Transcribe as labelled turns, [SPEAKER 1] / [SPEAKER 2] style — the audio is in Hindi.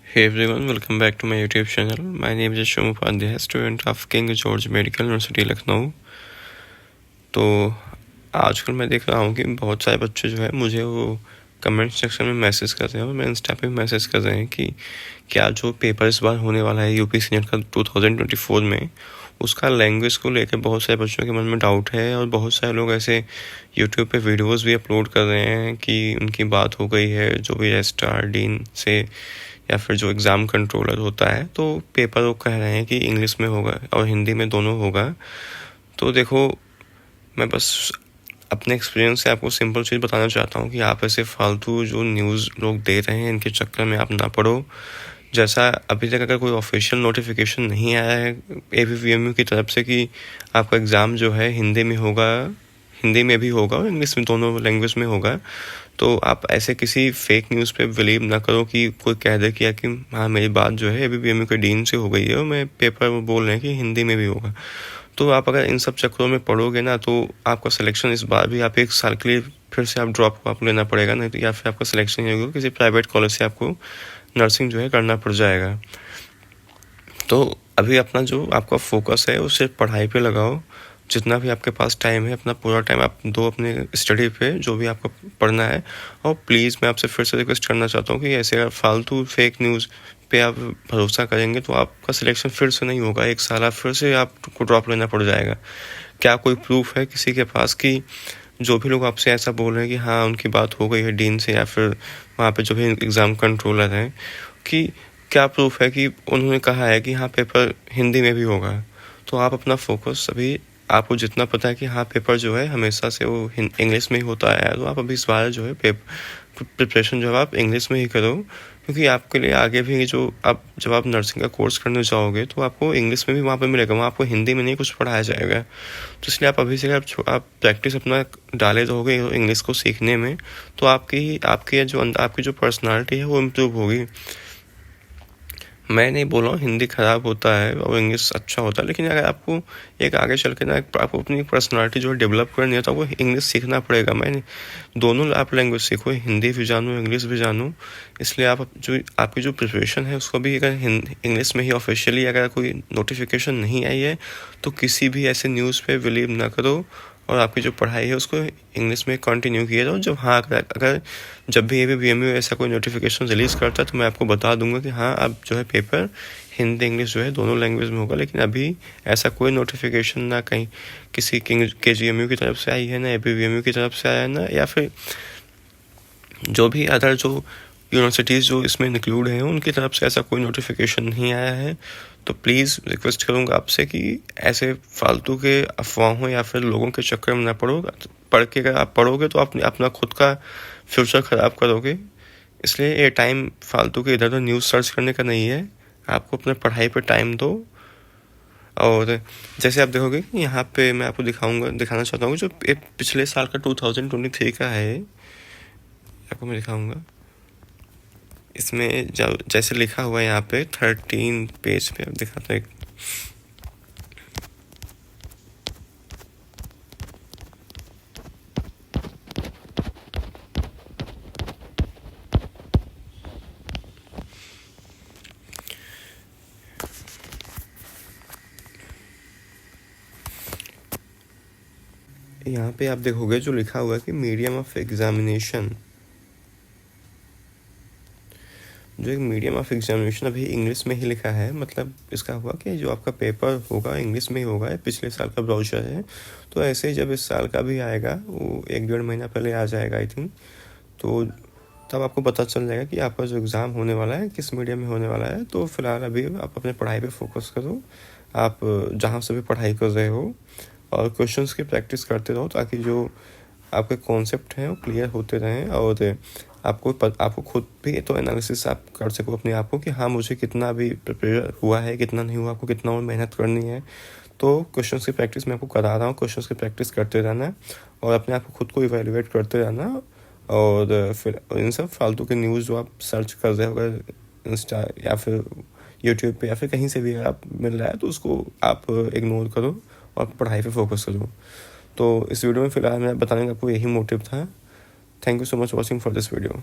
[SPEAKER 1] Hey everyone, welcome back to my YouTube channel. My name is Shom Upadhyay, student of King George Medical University Lucknow. तो आजकल मैं देख रहा हूँ कि बहुत सारे बच्चे जो है मुझे वो कमेंट सेक्शन में मैसेज कर रहे हैं और मैं इंस्टा पे मैसेज कर रहे हैं कि क्या जो पेपर इस बार होने वाला है यूपी सीनियर का 2024 में, उसका लैंग्वेज को लेकर बहुत सारे बच्चों के मन में डाउट है। और बहुत सारे लोग ऐसे यूट्यूब पे वीडियोस भी अपलोड कर रहे हैं कि उनकी बात हो गई है जो भी रजिस्ट्रार डीन से या फिर जो एग्ज़ाम कंट्रोलर होता है, तो पेपर वो कह रहे हैं कि इंग्लिश में होगा और हिंदी में दोनों होगा। तो देखो, मैं बस अपने एक्सपीरियंस से आपको सिंपल चीज़ बताना चाहता हूँ कि आप ऐसे फालतू जो न्यूज़ लोग दे रहे हैं इनके चक्कर में आप ना पड़ो। जैसा अभी तक अगर कोई ऑफिशियल नोटिफिकेशन नहीं आया है ABPMU की तरफ से कि आपका एग्ज़ाम जो है हिंदी में होगा, हिंदी में भी होगा और इंग्लिश में, दोनों लैंग्वेज में होगा, तो आप ऐसे किसी फेक न्यूज़ पे बिलीव ना करो कि कोई कह दे कि हाँ मेरी बात जो है ABPMU के डीन से हो गई है और मैं पेपर बोल रहे हैं कि हिंदी में भी होगा। तो आप अगर इन सब चक्करों में पढ़ोगे ना तो आपका सिलेक्शन इस बार भी आप 1 साल के लिए फिर से आप ड्रॉप आपको लेना पड़ेगा, नहीं तो या फिर आपका सिलेक्शन नहीं होगा, किसी प्राइवेट कॉलेज से आपको नर्सिंग जो है करना पड़ जाएगा। तो अभी अपना जो आपका फोकस है उसे पढ़ाई पे लगाओ। जितना भी आपके पास टाइम है अपना पूरा टाइम आप दो अपने स्टडी पे, जो भी आपको पढ़ना है। और प्लीज़ मैं आपसे फिर से रिक्वेस्ट करना चाहता हूँ कि ऐसे अगर फालतू फेक न्यूज़ पे आप भरोसा करेंगे तो आपका सिलेक्शन फिर से नहीं होगा। 1 साल आप फिर से आपको ड्रॉप लेना पड़ जाएगा। क्या कोई प्रूफ है किसी के पास कि जो भी लोग आपसे ऐसा बोल रहे हैं कि हाँ उनकी बात हो गई है डीन से या फिर वहाँ पे जो भी एग्ज़ाम कंट्रोलर हैं, कि क्या प्रूफ है कि उन्होंने कहा है कि हाँ पेपर हिंदी में भी होगा? तो आप अपना फोकस अभी, आपको जितना पता है कि हाँ पेपर जो है हमेशा से वो इंग्लिश में ही होता है, तो आप अभी इस बार जो है प्रिपरेशन जो है आप इंग्लिश में ही करो, क्योंकि आपके लिए आगे भी जो आप जब आप नर्सिंग का कोर्स करने जाओगे तो आपको इंग्लिश में भी वहाँ पे मिलेगा, वहाँ आपको हिंदी में नहीं कुछ पढ़ाया जाएगा। तो इसलिए आप अभी से आप प्रैक्टिस अपना डाले रहोगे इंग्लिश को सीखने में, तो आपकी जो पर्सनालिटी है वो इम्प्रूव होगी। मैं नहीं बोल रहा हूँ हिंदी ख़राब होता है और इंग्लिश अच्छा होता है, लेकिन अगर आपको एक आगे चल के ना आपको अपनी पर्सनालिटी जो है डेवलप करनी है तो आपको इंग्लिश सीखना पड़ेगा। मैं दोनों आप लैंग्वेज सीखो, हिंदी भी जानूँ इंग्लिश भी जानूँ। इसलिए आप जो आपकी जो प्रिपरेशन है उसको भी अगर इंग्लिश में ही ऑफिशियली अगर कोई नोटिफिकेशन नहीं आई है तो किसी भी ऐसे न्यूज़ पे बिलीव ना करो और आपकी जो पढ़ाई है उसको इंग्लिश में कंटिन्यू किया जाओ। जब हाँ अगर जब भी ABPMU ऐसा कोई नोटिफिकेशन रिलीज़ करता है तो मैं आपको बता दूंगा कि हाँ अब जो है पेपर हिंदी इंग्लिश जो है दोनों लैंग्वेज में होगा। लेकिन अभी ऐसा कोई नोटिफिकेशन ना कहीं किसी KGMU की तरफ से आई है, ना ABPMU की तरफ से आया है, ना या फिर जो भी अदर जो यूनिवर्सिटीज़ जो इसमें इंक्लूड हैं उनकी तरफ से ऐसा कोई नोटिफिकेशन नहीं आया है। तो प्लीज़ रिक्वेस्ट करूँगा आपसे कि ऐसे फालतू के अफवाहों या फिर लोगों के चक्कर में ना पड़ो। पढ़ के अगर आप पढ़ोगे तो अपना खुद का फ्यूचर ख़राब करोगे। इसलिए ये टाइम फालतू के इधर उधर न्यूज़ सर्च करने का नहीं है, आपको अपने पढ़ाई पर टाइम दो। और जैसे आप देखोगे कि यहाँ पे मैं आपको दिखाना चाहता हूँ जो पिछले साल का 2023 का है, आपको मैं दिखाऊंगा। इसमें जैसे लिखा हुआ है यहाँ पे 13 पेज पे आप दिखाता है। यहाँ पे आप देखोगे जो लिखा हुआ है कि मीडियम ऑफ एग्जामिनेशन, जो एक मीडियम ऑफ एग्जामिनेशन अभी इंग्लिश में ही लिखा है। मतलब इसका हुआ कि जो आपका पेपर होगा इंग्लिश में ही होगा, पिछले साल का ब्राउचर है। तो ऐसे ही जब इस साल का भी आएगा वो 1-1.5 महीना पहले आ जाएगा आई थिंक, तो तब आपको पता चल जाएगा कि आपका जो एग्ज़ाम होने वाला है किस मीडियम में होने वाला है। तो फिलहाल अभी आप अपने पढ़ाई पे फोकस करो, आप जहाँ से भी पढ़ाई कर रहे हो, और क्वेश्चंस की प्रैक्टिस करते रहो ताकि जो आपके कॉन्सेप्ट हैं वो क्लियर होते रहें। और आपको खुद भी तो एनालिसिस आप कर सको अपने आप को कि हाँ मुझे कितना भी प्रिपेयर हुआ है कितना नहीं हुआ, आपको कितना और मेहनत करनी है। तो क्वेश्चंस की प्रैक्टिस मैं आपको करा रहा हूँ, क्वेश्चंस की प्रैक्टिस करते रहना और अपने आप को खुद को इवेलुएट करते रहना। और फिर इन सब फालतू के न्यूज़ जो आप सर्च कर रहे हो अगर इंस्टा या फिर यूट्यूब पे या फिर कहीं से भी अगर आप मिल रहा है तो उसको आप इग्नोर करो और पढ़ाई पे फोकस करो। तो इस वीडियो में फ़िलहाल मैं बताने का आपको यही मोटिव था। Thank you so much watching for this video.